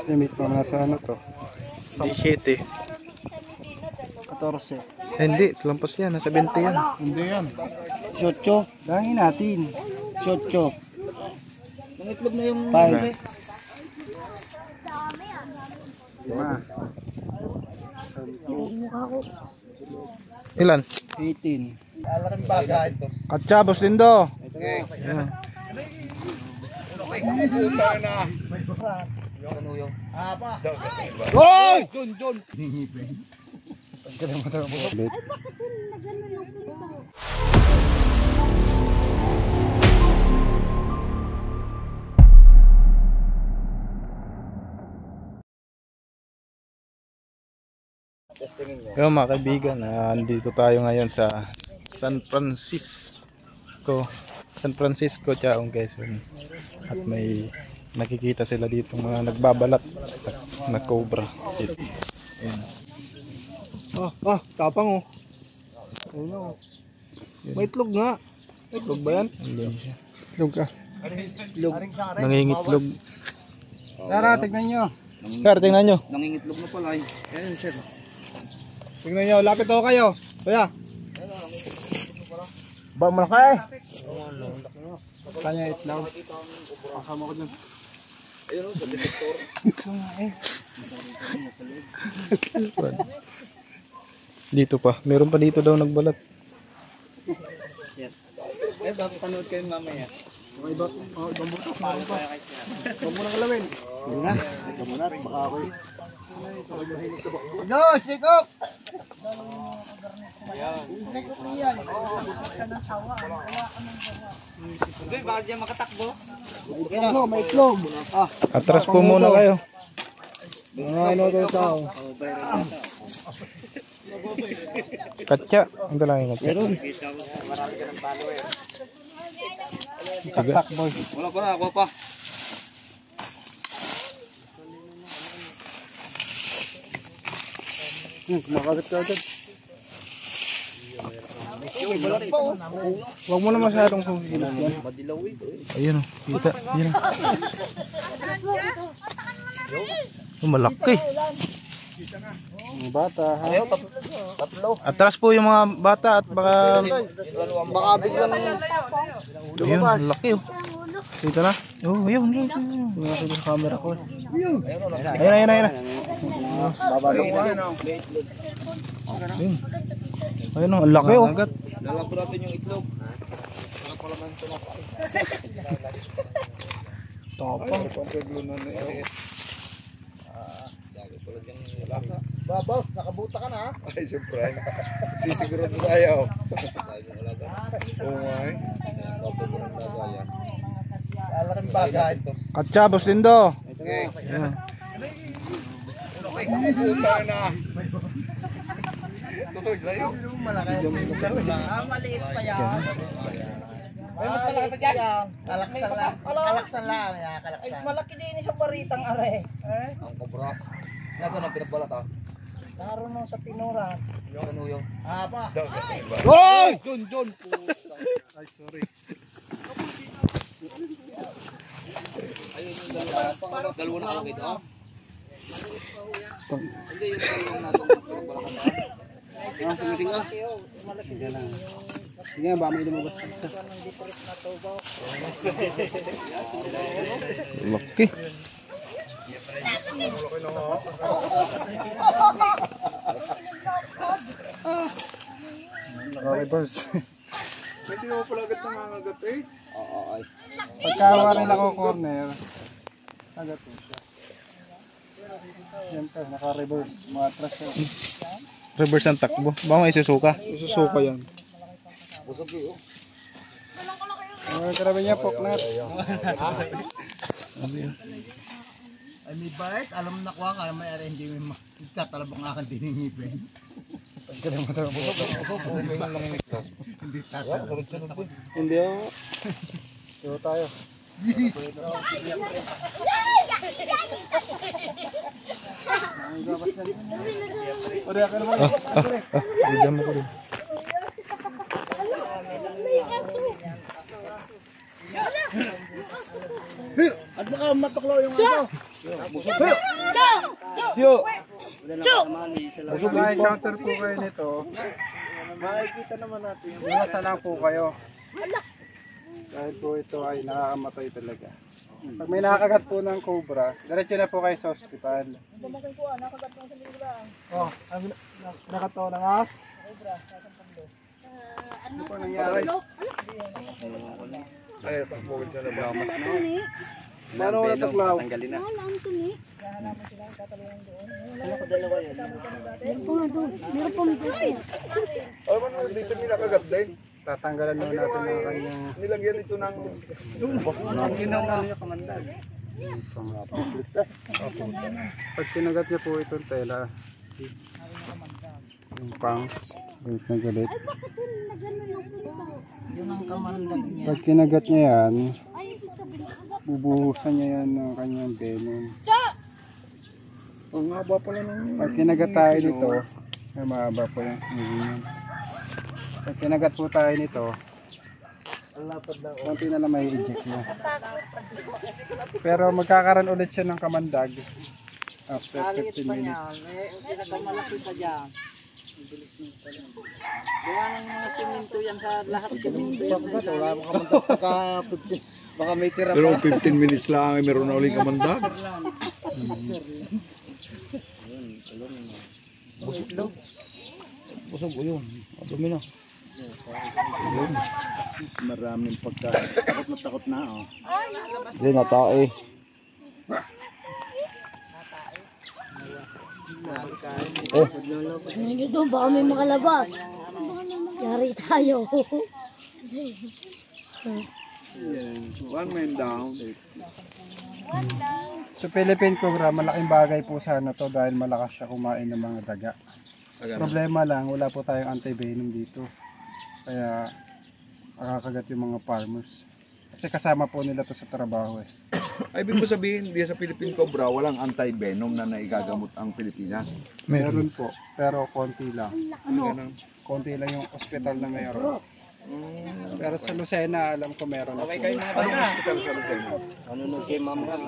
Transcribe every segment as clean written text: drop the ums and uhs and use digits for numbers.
Limit pa na sa ano to? 17. 14. Hindi, lampas yan. Nasa 20 yan. Hindi yan. 18. Dahil natin. 18. Ang itlog na yung... 5. Ilan? 18. Alaking bagay ito. Katsyabos din do. Okay. Ayan. Kanuyong. Apa? Hoy! John! Yo mga kaibigan, andito tayo ngayon sa San Francisco, Chaong Quezon. At may nakikita sila dito mga nagbabalat na cobra. Ayan. Tapang oh. Ayun oh. May itlog nga. Itlog ba yan? Hindi siya. Itlog ka. Itlog. Nangingitlog. Tara, tignan nyo. Sir, tingnan nyo. Nangingitlog na pala eh. Ayan sir. Tignan nyo, lapit ako kayo. Kuya. Ba, malaki eh. Kanya itlog. Kasama ko dyan. Ayun o, sa detektor. Ito nga eh. Dito pa. Meron pa dito daw nagbalat. Sir. Eh, bakit panood kayo mamaya? Okay ba? Ibang butok. Huwag mo nang kalawin. Hindi na. Huwag mo na. Baka ako eh. No, sikop! Hindi, bakit diyan makatakbo? May itlog. Atras po muna kayo. Ano ito tao? Katya. Ang dalangin katya. Marami ka ng follower. Takboy. Wala pa na, ako pa. Kumakagat ka agad. Huwag mo na masyadong susigilas yan. Madilaw ito eh. Ayun o. Kita. Ayun o. Malaki. Ang bata ha. Ayaw, tatlo. Atras po yung mga bata at baka... Baka biglang... Ayun, laki o. Dito na. Oh, ayun. Nakakita sa camera ko. Ayun. Babalong ko. Ayun. Ayun o, ang laki o. Lalabo natin yung itlog. Tapang. Babaw, nakabuta ka na ha? Ay, syempre. Sisigurado tayo. Oo nga eh. Alaking bagay. Katsyabos din do. Okay. Ayun. Puta na. Tutoy, layo. Maliit pa yan. Ay, mas malaki pa dyan. Kalaksan lang. Kalaksan lang. Ay, malaki din sa baritang are. Ang kobra. Nasaan ang pinagbalat ah? Naroon nung sa pinuran. Kanuyong. Apa? Hoy! John! Ay, sorry. Ayun yung dalawa. Dalawa na ako dito ah. Hindi yung dalawa natin pinagbalatan ah. Sumiting ka. Sige ba, may lumabas ka. Laki. Naka-reverse. Pwede mo pala agad nangangagat eh. Oo ay. Pagkawa rin ako corner, agad po siya. Siyempre, naka-reverse. Matras siya. Reverse ang takbo. Baka may susuka. Isusuka yan. Busog eh oh. Ang grabe niya, poknat. Ay may bait, alam mo nakuha ka, may ari hindi may tatalabang akan diningipin. Hindi ako. Ito tayo. Ore, akin naman. Bigyan mo ko rin. At baka matuklaw yung aso. Yo! Kung ma-encounter po kayo nito, makikita naman natin. Iwasan lang po kayo. Dahil po ito ay nakakamatay talaga. Pag may nakakagat po ng cobra, diretso na po kayo sa ospital. Oh, nakato na nga? Ano po nangyari? Ay, takbukin siya na ba? Paano ko nataglaw? Ay, ano dito nila kagat din? Tatanggalan mo natin ang kanyang Nilagyan ito ng... pag kinagat niya po itong tela, yung pangs, galit na galit. Pag kinagat niya yan, bubuhusan niya yan ng kanyang venom. Ang haba pala ng... Pag kinagat tayo nito, ay mahaba po yung hingin. Pag kinagat po tayo nito, konti na lang may eject niya. Pero magkakaroon ulit siya ng kamandag after 15 minutes. Pinakamalaki pa dyan. Gawa ng mga simento yan sa lahat ng simento. Wala mo kamandag pagka 15. Baka may tira Pero pa. 15 minutes lang ay meron na uling kamandag. Busog ko yun. Dumi na. Maraming pagkain. Takot na oh. Hindi natae. Gusto baka may makalabas. Yari tayo. One man down. Sa Philippine Cobra, malaking bagay po sana to dahil malakas siya kumain ng mga daga. Problema lang, wala po tayong anti-venom dito. Kaya makakagat yung mga farmers. Kasi kasama po nila to sa trabaho eh. Ay, ibig mo sabihin, di sa Philippine Cobra, walang anti-venom na naigagamot ang Pilipinas. Meron po, pero konti lang. Ganun. Konti lang yung ospital na mayroon. Pero sa Lucena, alam ko meron. Okay kayo mga bata. Hospital sa Lucena.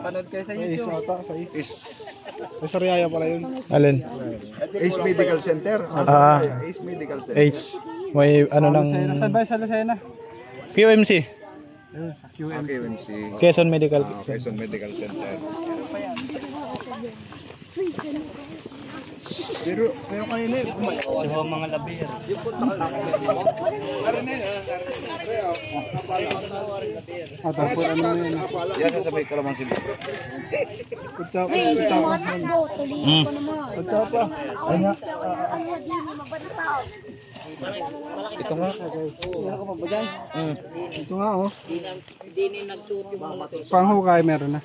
Panood kayo sa Sa YouTube. isa ata, sa isa. Is Sa Sariaya pala yun. Alin? Ace Medical Center. Ace Medical Center. H. May ano ng Lucena, saan ba yung sa Lucena? QMC. Ayun, sa QM. KMC. Quezon Medical. Quezon Medical Center. Pero kanina eh, Mga labir. tapos ano mo yun. Yan sasabay ka lamang sila. Kutsa pa. Ay, tumatakbo. Tuloy ko naman. Kutsa pa. Ano din mo magbataw? Ito nga. Meron ka pa ba dyan? Ito nga oh. Hindi ni nagsuot yung mga lato. Panghukay meron na.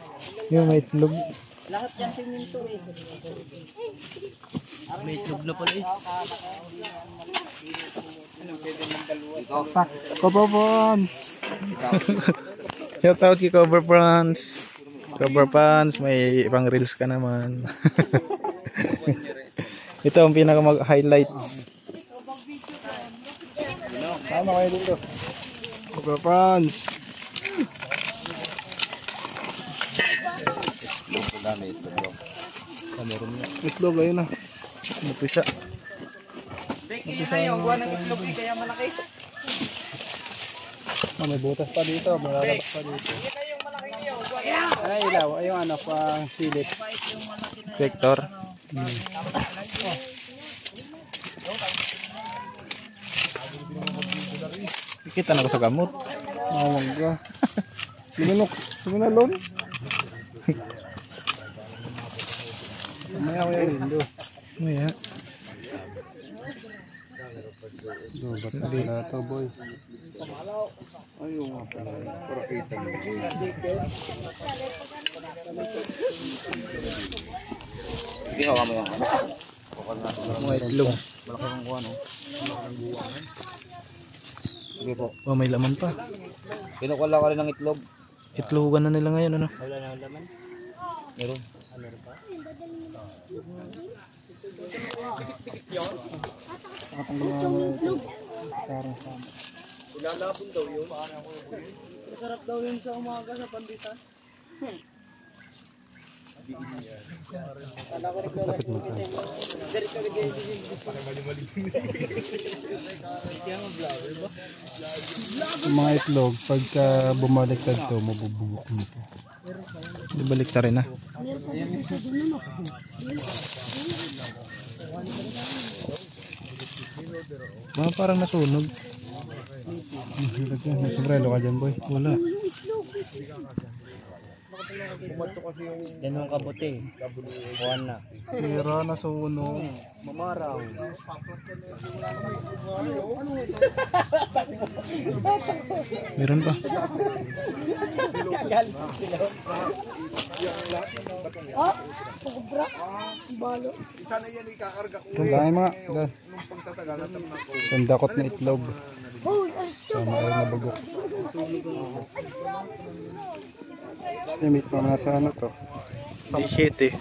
Yung may itlog. Lahat yan simento eh. May itlog na pala eh. Kapapon. Shout out kay Cover Pants. Cover Pants, may pang reels ka naman. Ito ang pinaka highlights. Sama kayo dito. Kapapons. Itlog ayun na. Napisa. Napisa yung buwan ng itlog eh, kaya malaki. May butas pa dito. Malalabas pa dito. Ay, ilaw. Ay, yung ano, pang silip. Vector. Kita na ko sa gamot. Mawag ka. Sinunok. Sinunalon. Mamaya ko yan lindo. Maya. Ba't na pala ito, boy? Ayun nga pala. Para kita mo. Hindi ka kami yan. Mga itlog. Sige po. Oh, may laman pa. Kinukuha ko rin ng itlog. Itlogan na nila ngayon ano. Wala na laman. Meron. Masarap daw yun sa umaga sa pandita. Yung mga itlog, pagka bumaliktad to, mabubugok nito. Di balik ta rin, ha? Mga parang nasunog. Nasa brelo ka dyan, boy. Wala. Yan yung kabuti. Kuhan na. Sira, nasunog. Mamaraw. Meron pa. Oh, sobra. Balo. Isa na yan ikakarga ko. Ang dami mga. Nung pagtatagal na tamang ako. Sandakot na itlog. Oh, asto. Tama kayo nabugok. Estimate pa mga sa ano to. 17.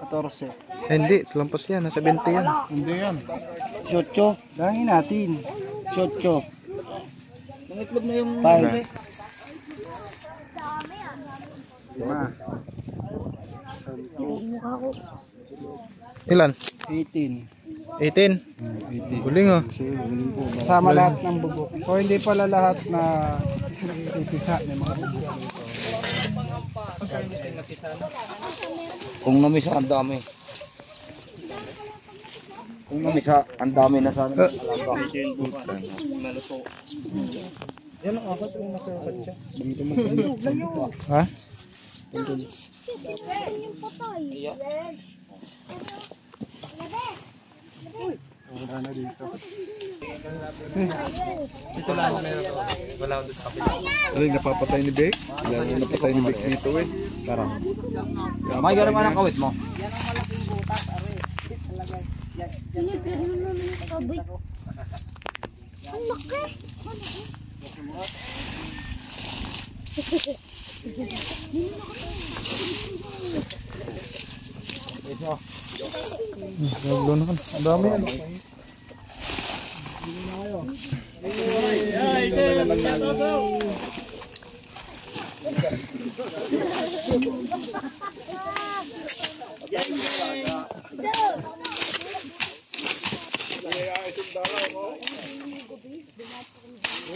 14. Hindi, lampas yan. Nasa 20 yan. Hindi yan. Shotcho. Dangin natin. Shotcho. Ang itlog na yung... Five. Lima. Mukha ko. Ilan? 18. 18. Guling, oh. Kasama lahat ng bubok. O hindi pala lahat na ipisa ng mga bubok. Kung namisa, ang dami. Kung namisa, ang dami na sana. Yan ang akas yung nasa katsa. Ha? Yung patay. Wala na dito. Dito lang na yun. Wala ko sa kapila. Ano yung napapatay ni Beck? Lalo yung napatay ni Beck dito eh. May gano'n nga ng kawit mo. Pinipin mo naman yung kabay. Ang laki. Naglo na ka. Ang dami yan.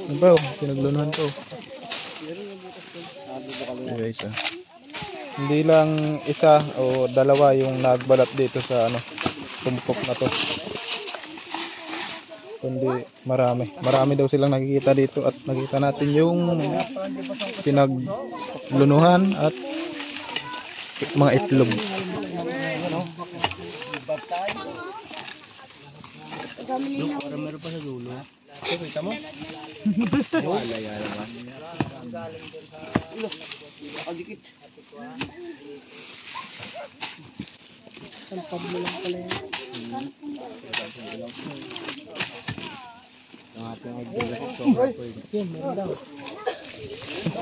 Ano ba? Pinaglunuhan ko. Guys, ah. Hindi lang isa o dalawa yung nagbalat dito sa ano, tumpok na to. Kundi marami. Marami daw silang nakikita dito at nakita natin yung pinaglunuhan at mga itlog. Meron pa sa dulo. Kita mo?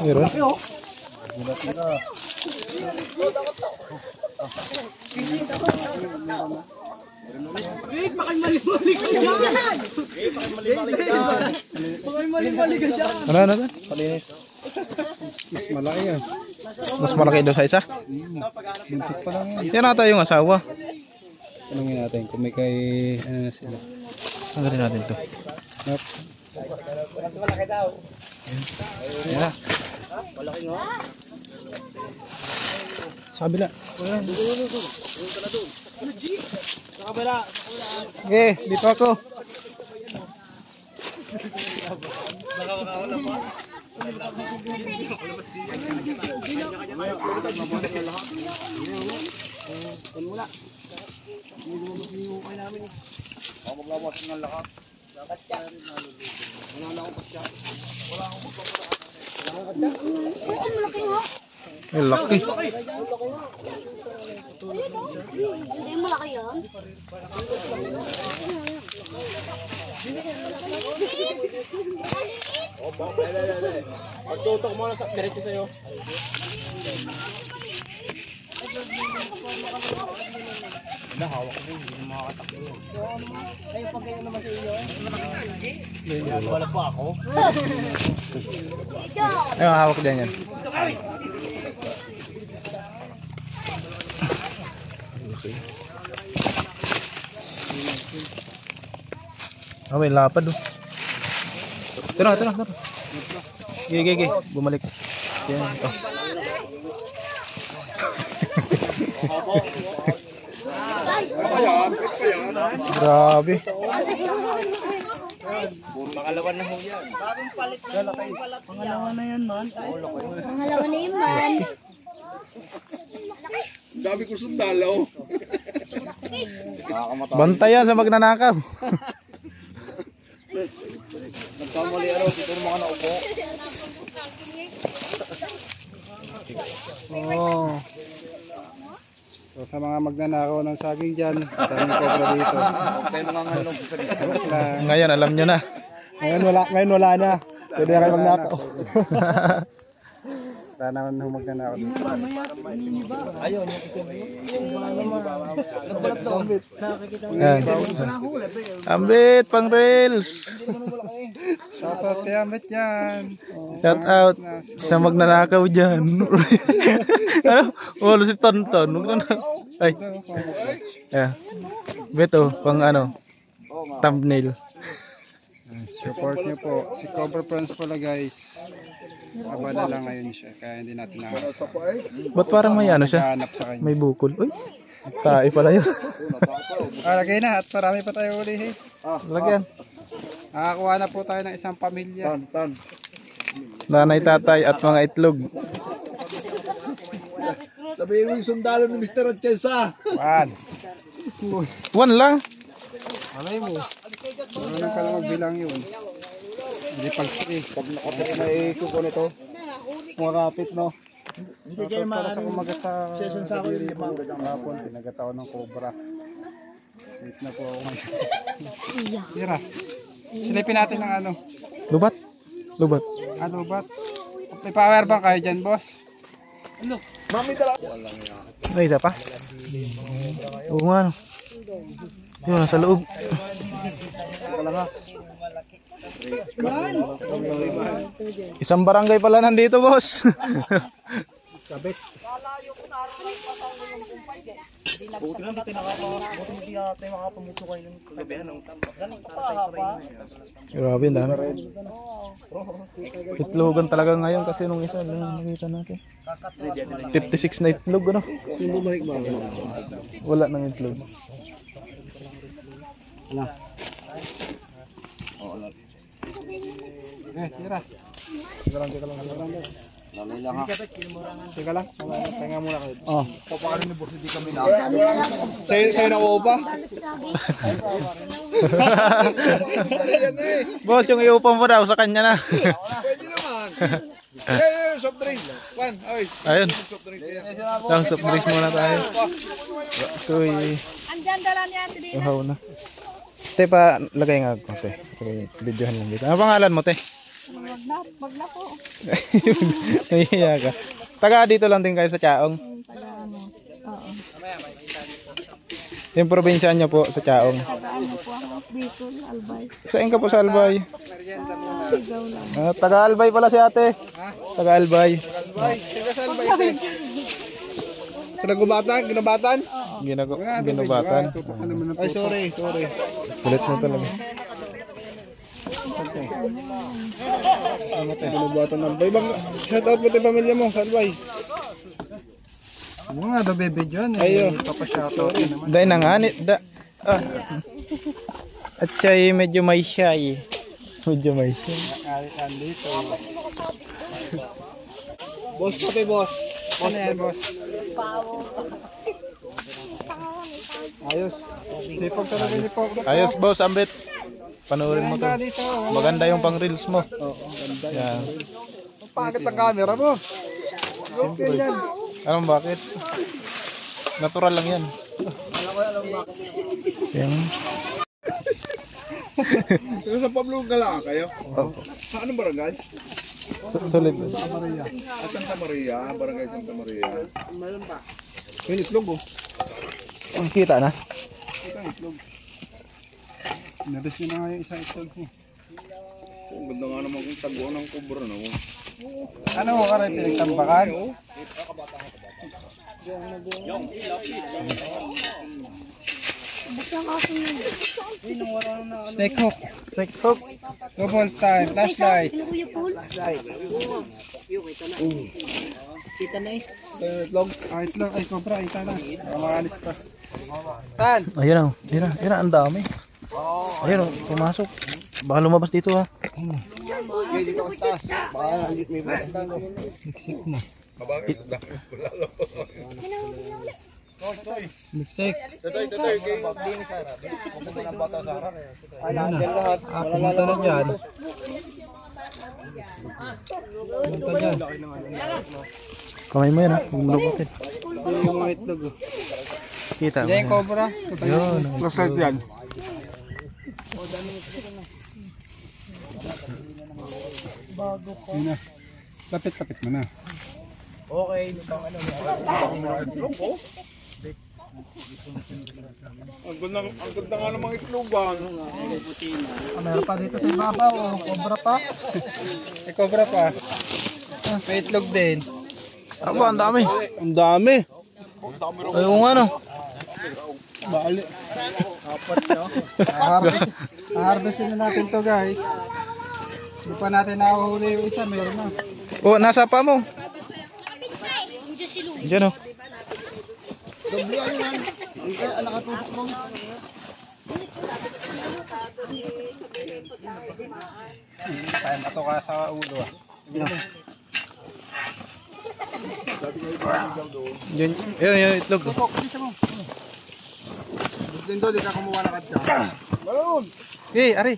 Meron? Ano? Palinis. Mas malaki yan. Mas malaki daw sa isa? Buntis pa lang yan. Yan ata yung asawa. Tanungin natin kung may kay ano na sila. Ano rin natin to? Yep. Yan. Sa kabila. Okay, dito ako. Ay, laki. Hindi malaki yan. Pagtutok mo na sa diretso sa'yo. Hawak ko hindi na makakatakbo yun. Ay, pag ganyan naman sa iyo. Wala pa ako. Ay, hawak din yan. Okay. Oh, may lapad oh. Ito na. Gigi. Bumalik. Yan. Oh. Grabe. Pangalawan na ho yan. Pangalawan na yan, man. Pangalawa na yun, man. Dami ko sundalaw. Bantayan sa magnanakaw. Nagkamali araw, dito mga naupo. Oo. So sa mga magnanakaw ng saging dyan, daming cobra dito. Tayo nangangalong sa sarili. Ngayon alam nyo na. Ngayon wala na. Pwede na kayo magnakaw. Wala naman nung magnanakaw dito. Ayun, yung isa na yun. Nagbalat doon. Yan. Ambit, pang reels. Shoutout kay Amit yan. Shout out sa magnanakaw dyan. Ano? Wala si Tonton. Ay. Yeah. Beto, pang ano? Thumbnail. Support niyo po. Si Cobra Prawns pala guys. Aba na lang ngayon siya. Kaya hindi natin nakahanap. Ba't parang may ano siya? Hanap sa kanya. May bukol. Uy. Tae pala yun. Lagay na at marami pa tayo ulihin. Lagyan. Nakakuha na po tayo ng isang pamilya. Nanay, tatay at mga itlog. Sabihin mo yung sundalo ni Mr. Atchelsa. One lang. Malay mo. Marunong ka lang magbilang yun. Hindi pag-3. Pag nakapit na ikuko nito. Marapit no. Hindi kayo Para sa kumagat sa session sa ako yung limang gagang hapon. Pinagataw ng cobra. Safe na po ako ngayon. Tira. Silipin natin ng ano. Lubat. Lubat. Ano ba? May power bank kayo dyan boss? Mami tala. May isa pa? Oo nga. No. Yun, nasa loob. Isang barangay pala nandito, boss. Buti lang dito hindi tayo makapamuto kayo ng kagabihan ng Grabe, dami. Itlogan talaga ngayon kasi nung isa nakita natin. 56 na itlog, ano? Wala nang itlog. Tira. Teka lang. Teka muna kayo. Oh. Papaano ni boss hindi kami na. Sa'yo na upa? Boss, yung iupang mo daw sa kanya na. Pwede naman. Soft drink. Juan, oy. Ayun. Soft drink yan. Lang soft drinks muna tayo. Uy. Andyan dala niya, hindi. Uhaw na. Te, pa lagay nga ako, te. Videohan lang dito. Ano pangalan mo, te? Wag na po. Nahihiya ka. Taga dito lang din kayo sa Chaong. Taga ano. Oo. Yung probinsya nyo po sa Chaong. Taga ano po ako. Bicol, Albay. Saan ka po sa Albay? Sigaw lang. Taga Albay pala si ate. Taga Albay. Ginabatan? Ginubatan. Ay, sorry. Kulit mo talaga. Ginabatan ng bay. Shout out po tayo pamilya mo sa Albay. Ano nga daw bebe dyan? Ayo. Papashout out naman. Dahil na nga. At siya medyo may shy. Medyo may shy. Andito. Boss po tayo, boss. Ano yan, boss? Ayos. Sipag talaga ni Pog. Ayos boss, ambit. Panoorin mo to. Dito. Maganda yung pang reels mo. Oo, ganda. Yan. Pangit ang camera mo. Okay yan. Anong bakit? Natural lang yan. Yan. Pero sa Pablo Gala kayo? Sa anong barangay? Solid. At Santa Maria, barangay Santa Maria. Yung itlog oh. Ang kita na. Ito ang itlog. Nabis nyo na nga yung isang itlog niya. Ang ganda nga naman kung taguan ng kubra na. Ano mo ka rin pinagtambakan? Basta ang aso yun. Snake hook. Snake hook. Double time. Flashlight. Kuya Paul. Kita na eh. Itlog. Itlog. Ay, cobra. Ita na. Makalis pa. Tan. Ayun o. Yan, ang dami. Ayun o, pumasok. Baka lumabas dito ha. Okay, dito ka taas. Baka nalit may bata. Liksik mo. Liksik. Ay, nandiyan lahat. Pumunta na dyan. Pumunta dyan. Kamay mo yan ha. Huwag mo lubutin. Yung mga itlog. Kita mo. Diyan yung cobra. Yun. Flashlight yan. Yun na. Lapit-lapit mo na. Ang ganda nga namang itlogan. Meron pa dito sa ibabaw. Cobra pa. May cobra pa. May itlog din. Aba, ang dami. Ang dami. Ayun nga no. Bali. Apat nyo. Harvestin na natin to guys. Hindi pa natin nahuhuli yung isa. Meron na. Oh, nasa pa mo. Diyan oh. Kaya mato ka sa ulo ah. Yun, yung itlog. Lindo, di ka kumuha na kadya. Eh, ari.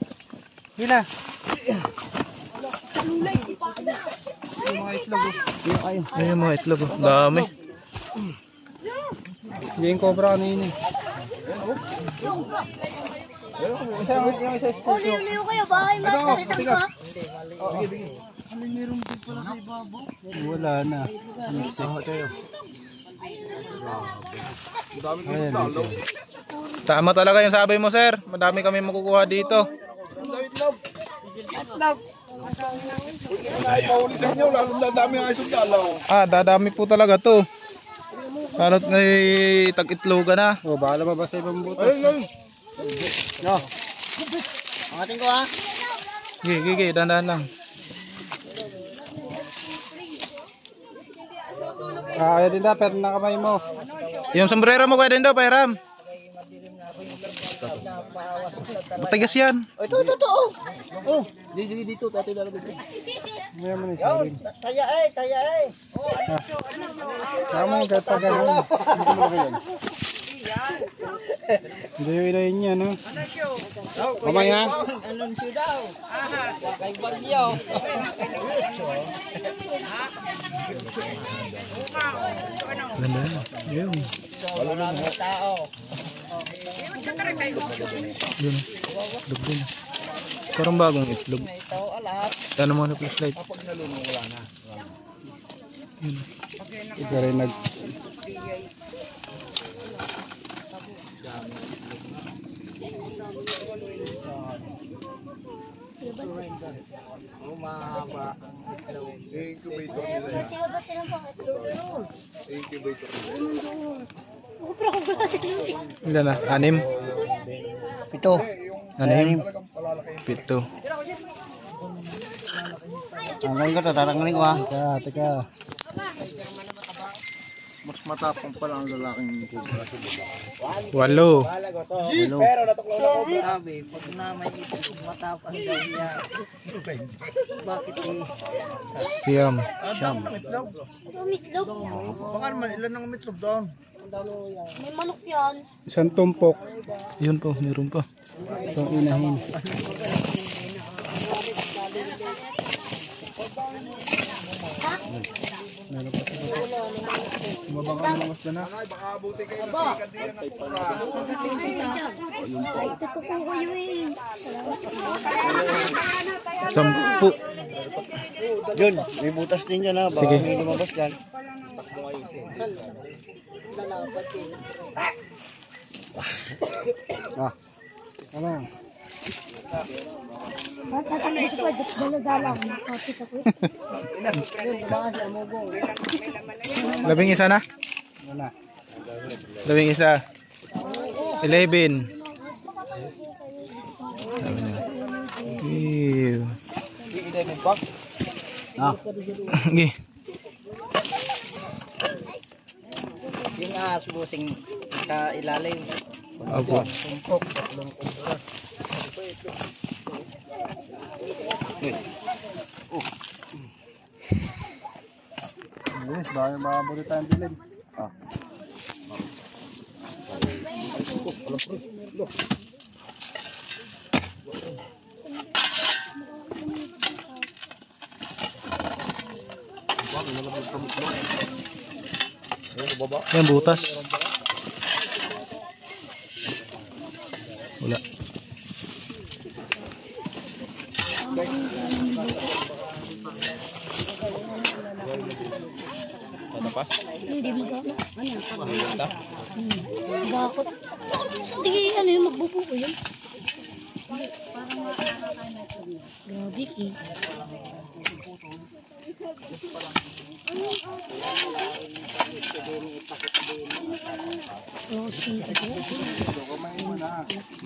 Hila. Yung mga itlog. Ayun yung mga itlog. Oh. Dami. Hindi yung cobra kanina. Yung isa Oh, liyo kayo. Baka yung matarisan ka. wala na. Tama talaga yung sabi mo, sir. Madami kami makukuha dito. Pauli sa inyo, lalong dadami ang isang dalaw. Ah, dadami po talaga to. Lalo't may tag-itloga na. Oh, baka lumabas sa ibang butas. Ayun. Angatin ko ha. Gigi, dandan lang. Kaya din na, pero nakamay mo. Yung sombrero mo, Kuya Dindo, pairam. Matigas yan. Ito. Oh. Dito, tatay dalawa dito. Ngayon mo na isa rin. Taya eh. Kaya mo yung gata-gano'n. Hindi ko malaki yan. Hindi yung ilayin niya, no? Mamaya. Anong siya daw? Kay Bagyo. Ganda yan. Yun. Maraming tao. Yun. Itlog din. Parang bagong itlog. Ito alat. Ano mo na flashlight? Ito rin nag... Incubator nila yan. Incubator nila. Ilan na? 6? 7. 6? 7. Tanggalin ko to, tatanggalin ko ha. Teka. Mas matapang pala ang lalaking cobra. 8. Sabi, pag na may itlog matapang daw niya. Bakit eh? Siyam. Itlog. Umitlog. Baka naman ilan ang umitlog doon. May manok yan. Isang tumpok. Yun po, meron pa. Isang inahin. Mabang ka naman na. Ay, baka abuti kayo na sikat diyan ng cobra. Ay, ito po kayo eh. Salamat. 10. Yun, may butas din dyan ha. Baka Sige. may lumabas dyan. Ano? Tatanggalin ko pa. Dala-dala. Nakapit ako eh. 11 isa na? Wala. Labing isa. 11. Ew. 11 pa? Sige. Yung subusing ka ilalim. Opo. Tumpok. Tatlong kumpara. Bilis, baka makabuli tayong dilim. Yan butas. Wala. Patapas? Hindi magana. Bakit? Hindi ano yung magbubuo yun. Grabe eh.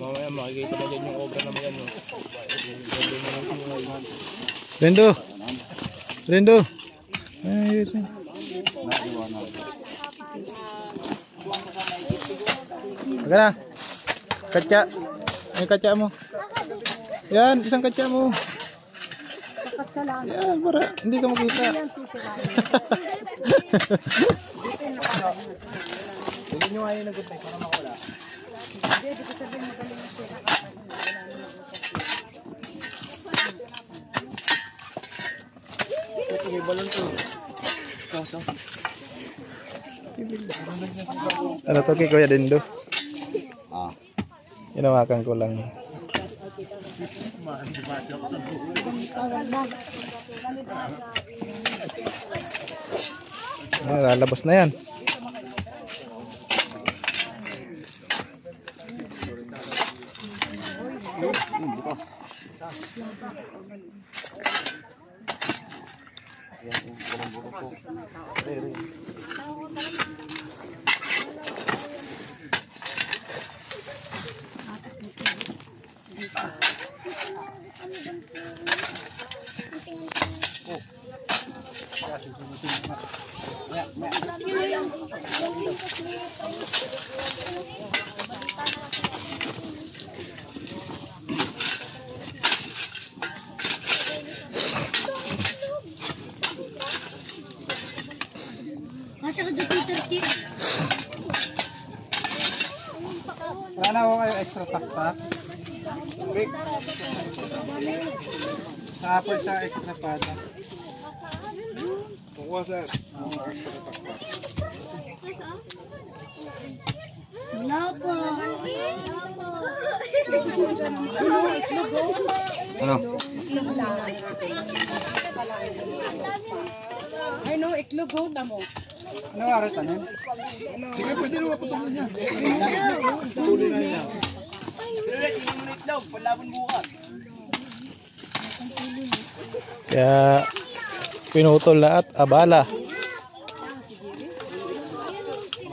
Mamaya makikita na dyan yung obra na yan. Rendo! Rendo! Ayun. Aga na. Katya. May katya mo. Yan, isang katya mo. Yan, para hindi ka makita. Hindi nyo ngayon nag-upay para makawala. Ito may balon ko. Ano to kay Kuya Dindo? Inawakan ko lang. Lalabas na yan. Nasa ka dito, Peter. Wala na ako kayo extra taktak. Tapos sa extra pata. Kukuha sir. Wala po. Ano? Ay no, iklog ho, damo. Ano nga rin tanin? Sige, pwede naman patuloy niya. Tuloy na yan. Kaya pinutol lahat, abala.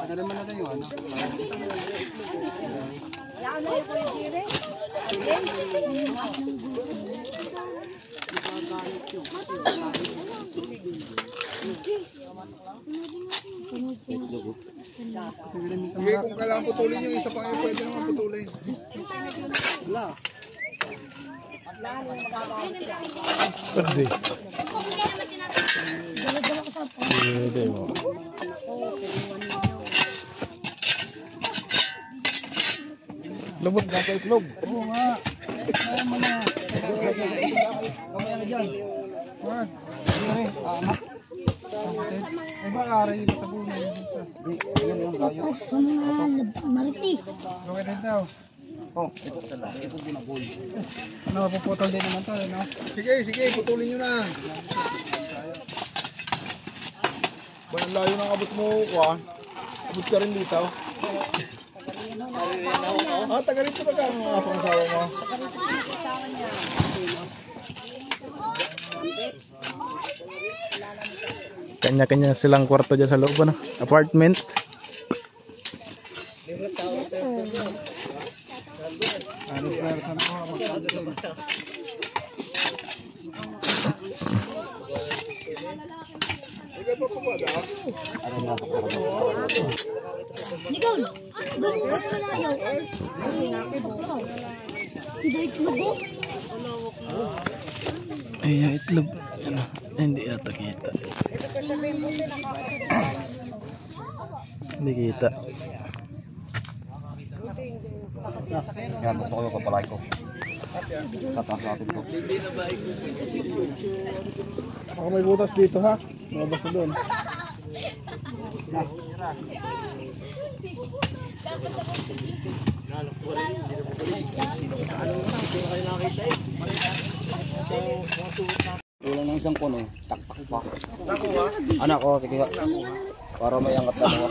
Ano naman na yung ano? Sige, kung kailangan putulin yung isa pa kayo, pwede naman putulin. Pwede. Pwede mo. Lubot na sa itlog. Oo nga. Kaya mo na. Kamaya na dyan. Wag. Anak. Ay ba aray yung matabunan yung isa. Yan yung layo. Sa mga maritis. Gawin rin daw. Oh, ito pala. Ito ginagol. Ano, puputol din naman to, no? Sige, sige, putulin nyo na. Ba, ang layo ng abot mo, kuha. Abot ka rin dito. Ah, taga rito ba ka ang mga pangasawa mo? Kanya-kanya silang kwarto dyan sa loob, ano? Apartment. Ano sir, sana ko magkakaroon. Nicole, doon mo sa layaw. Hindi itlog ko. Ayan, itlog. Ano? Hindi ata kita. Hindi kita. Yan, gusto ko yung kapalay ko. Tataas natin ko. Baka may butas dito ha. Mabas na doon. Kulang ng isang puno. Tak-tak pa. Anak ko, sige. Para may angat na mo.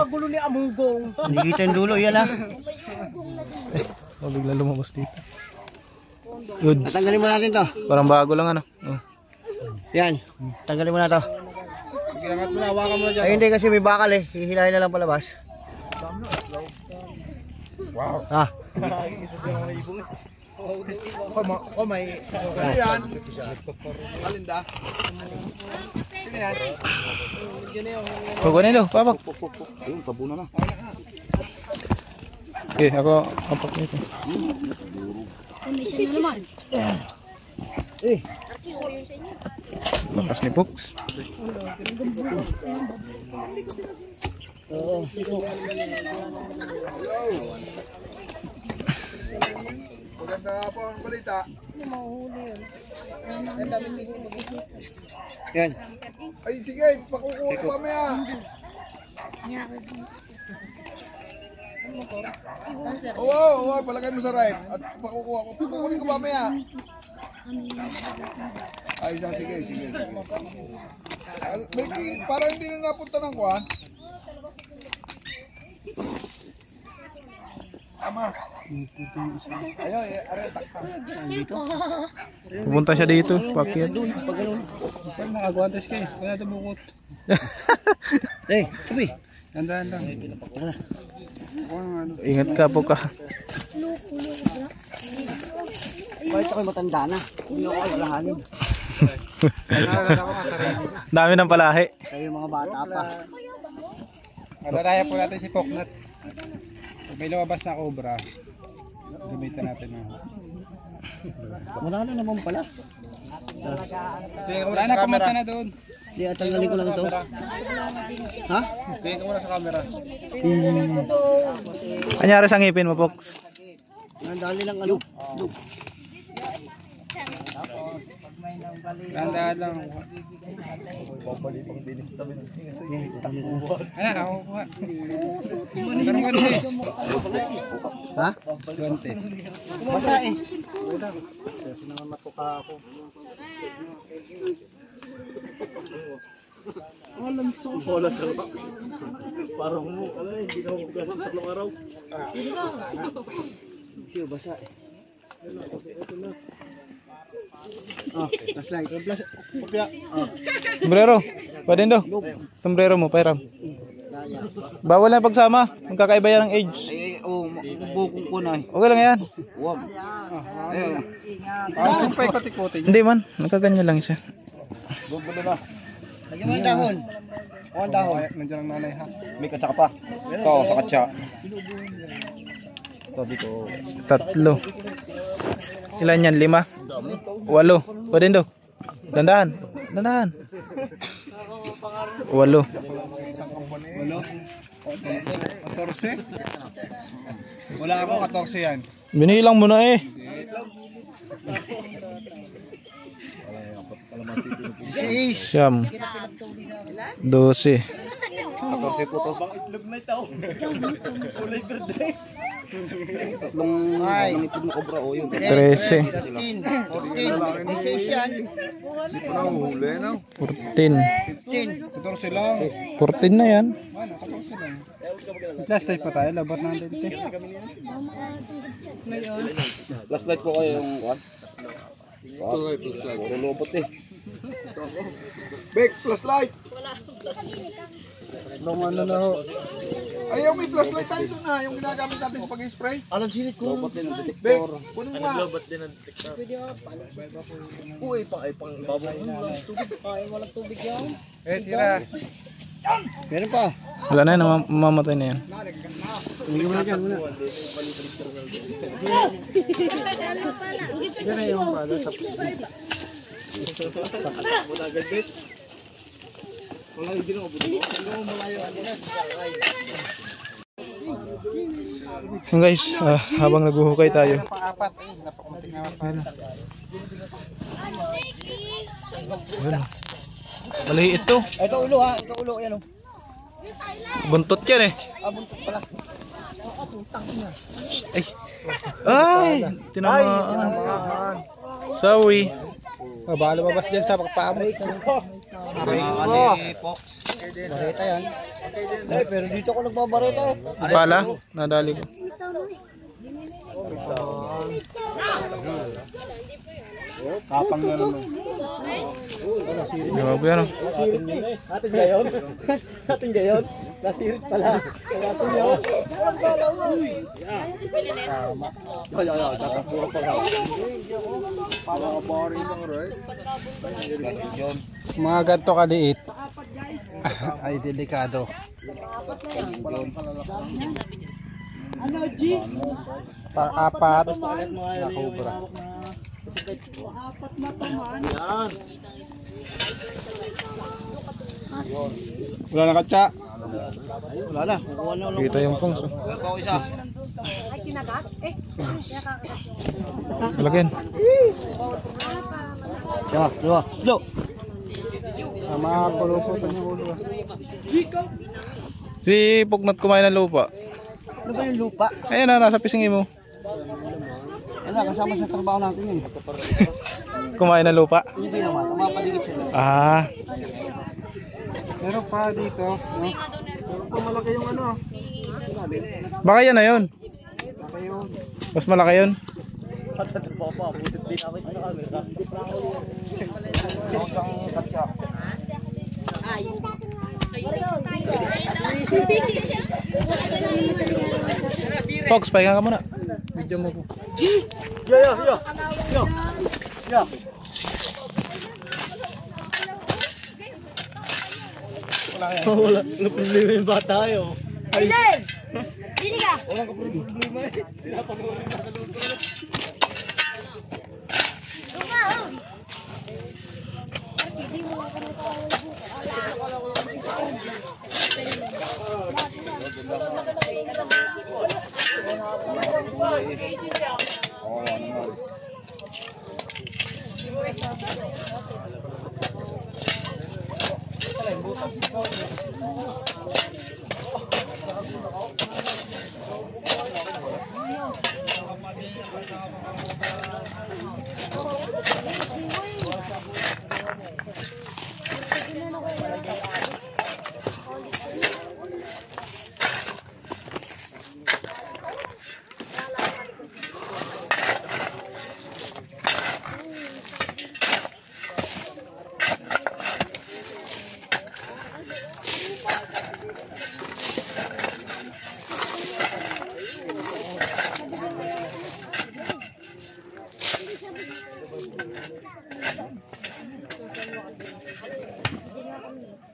Gulo ni Amugong. Hindi kita yung dulo, yan ah. Oh, bigla lumabas dito. Good. Tanggalin mo natin to. Parang bago lang ano. Oh. Yan. Tanggalin mo na to. Ginangat mo na, hawakan mo na dyan. Ay hindi kasi may bakal eh. Hihilahin na lang palabas. Wow. Ah. Oh, may... Ayan. Malinda. Sino yan? Kukunin daw, papak. Ayun, tabunan na. Okay, ako papak nito. May isa na naman. Lakas ni Pox. Maganda po ang balita. Yan. Ay, sige, pakukuha ko mamaya. Oo, palagay mo sa right. At pakukuha ko. Pakukunin ko mamaya. Ay, sige. Parang hindi na napunta ng kuhan. Ama. Pupunta siya dito, pakyat. Nakagwantes kayo. Kaya ito bukot. Eh, sabi. Dandahan lang. Ingat ka po ka. Bakit ako'y matanda na? Hindi ako alahanin. Dami ng palahi. Kayo mga bata pa. Malaraya po natin si Poknat. Pag may lumabas na cobra, gamitin natin na. Wala na naman pala. Wala na, pumunta na doon. Hindi, tanggalin ko lang ito. Ha? Tingin ko muna sa camera. Anyari sa ngipin mo, Pox? Nandali lang ano. Dandahan lang. Ano, ako kuha. Pero guantes. Ha? Guantes. Basa eh. Kasi naman matuka ako. Parang mo, hindi na ako gano'n tatlong araw. Siyo, basa eh. Ah, flashlight. Sombrero. Pwede do. Sombrero mo, pairam. Bawal na pagsama. Magkakaiba yan ng age. Oo, bukong ko na eh. Okay lang yan. Huwag. Kung pa ikot-ikotin. Hindi man. Nakaganyan lang siya. Lagyan mo ang dahon. O ang dahon. Nandiyan ang nanay ha. May katsaka pa. Ito, sa katsa. Ito, dito. 3. Ilan yan? 5? 8. Pwede do. Dandahan. 8. 14? Wala ako 14 yan. Binilang mo na eh. Siyam. 12. 14 po to. Bang itlog na ito. Kulay verde. Tatlong manipid na kobra o yun. 13. 14. 16 yan. Hindi pa nahuhuli, no? 14. 14 lang. 14 na yan. Ano, 14 lang. Last night pa tayo, labat natin. Flashlight po kayo yung Ito ay flashlight. Puro lobot eh. Bek, flashlight. Nung ano na ho. Ayaw, may flashlight tayo doon na. Yung ginagamit natin sa pag-spray. Anong silit ko? Lobot din ang Bek, detektor. kunin mo nga. Uy, pang ibabaw mo lang tubig. Ay, walang tubig yan. Tira. Meron pa. Wala na yan, mamamatay na yan. Tumigil mo na dyan muna. Yan na yung bala sa Yun guys, habang naghuhukay tayo. pang-apat. Napakunting nga pala. Ayun. Maliit to. Ito ulo ha. Ito ulo. Yan o. Buntot yan eh. Buntot pala. Ay! Tinamaan. Sorry. Baka lumabas dyan sa pagpaabot. Bareta yan. Eh, pero dito ako nagbabareta eh. Pala, nadali ko. Kapang na naman. Grabe yan. Atin gayon? Atin gayon? Nasirit pala. Kaya atin yun. Tatapuro pa lang. Mga ganito kaliit. Ay, delikado. Pang-apat. Na cobra. Wala na katsa. Wala na. Kukuha na lang. Kita yung pungs. Lagyan. Diba? Lo. Mga pulusutan yung ulo. Si Pugnat kumain ng lupa. Ano ba yung lupa? Ayan na, nasa pisngi mo. Wala, kasama sa trabaho natin yun. Kumain ng lupa. Hindi naman. Kumapaligid sila. Ah, Pero pa dito, no? Malaki yung ano. baka yan na yun. Mas malaki yun. Butit din namin sa camera. Fox, pahinga ka muna. Video mo po. Yeah. Wala problema yung bata yun. Aiden! Sini ka!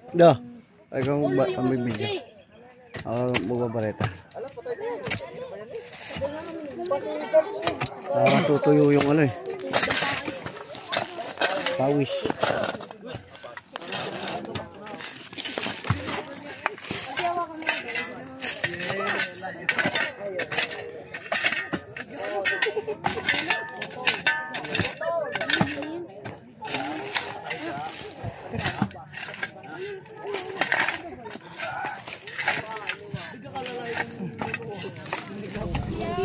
Dah. Ay kang ambil video. Magbabareta. Tutuyo yung ano eh. Pawis.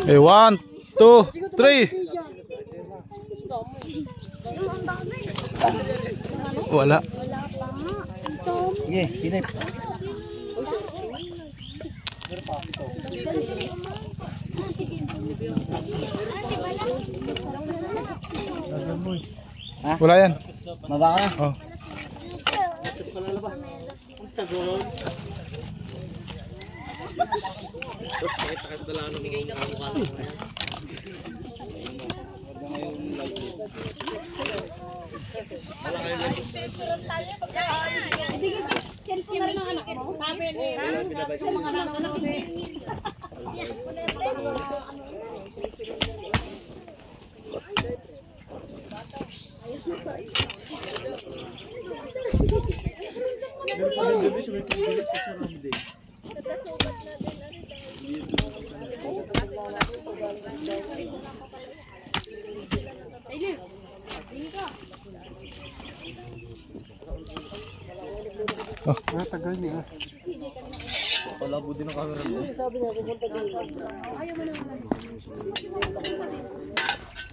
Eh, 1, 2, 3. Wala. Sige, sinip. Sige. Wala yan. Mabaka na. Oh. Tagal niya. Palabo din ang camera mo.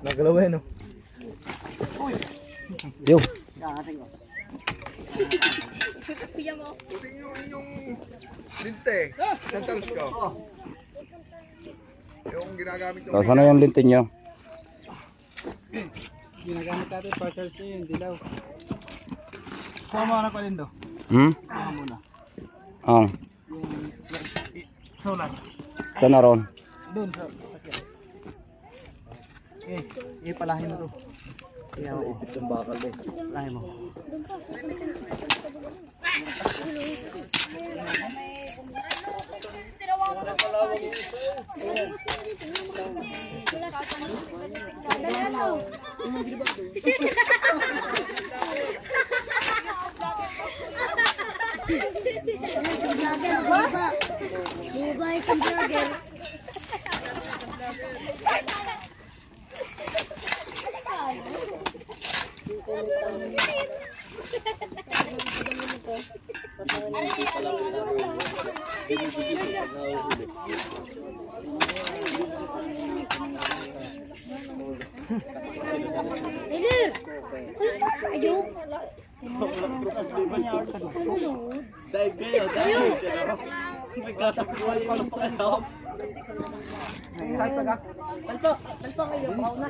Nagalaw eh, no? Yo. Kusing yung inyong linte. Saan talas ka? Yung ginagamit yung... Saan na yung lintin nyo? Ginagamit natin para charge yung dilaw. Kuha mo na ko din do. Kuha muna. Ang. Solar. Saan na ron? Doon sa sakyan. Palahin mo to. Kaya mo. Ipit yung bakal eh. Palahin mo. Vlogger, buba isang vlogger. Lilir! Ayun! Dive kayo, dive kayo. Nagkatapuan ko lang pa kayo. Talpa kayo. Pauna.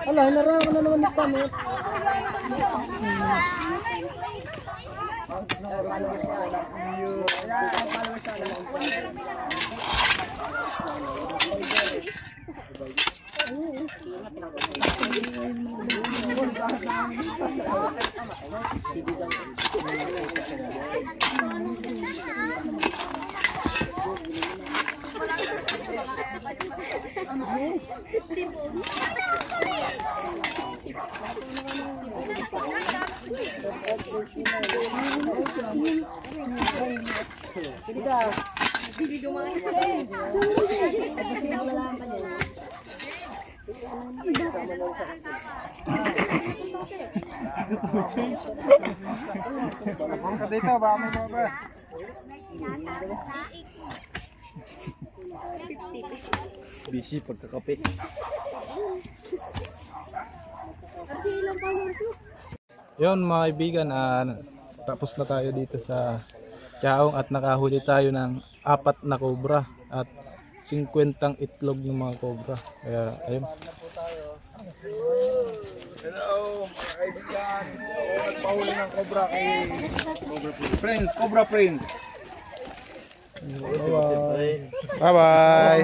Ala, naroon ko na naman ng pamit. Abang ka dito, baka may lumabas. Busy pagkakape. Yun mga kaibigan, tapos na tayo dito sa Chaong at nakahuli tayo ng 4 na cobra at 50 itlog ng mga cobra. Kaya ayun. Hello, mga kaibigan. Ako nagpahuli ng cobra kay Prince, Cobra Prince. Bye bye.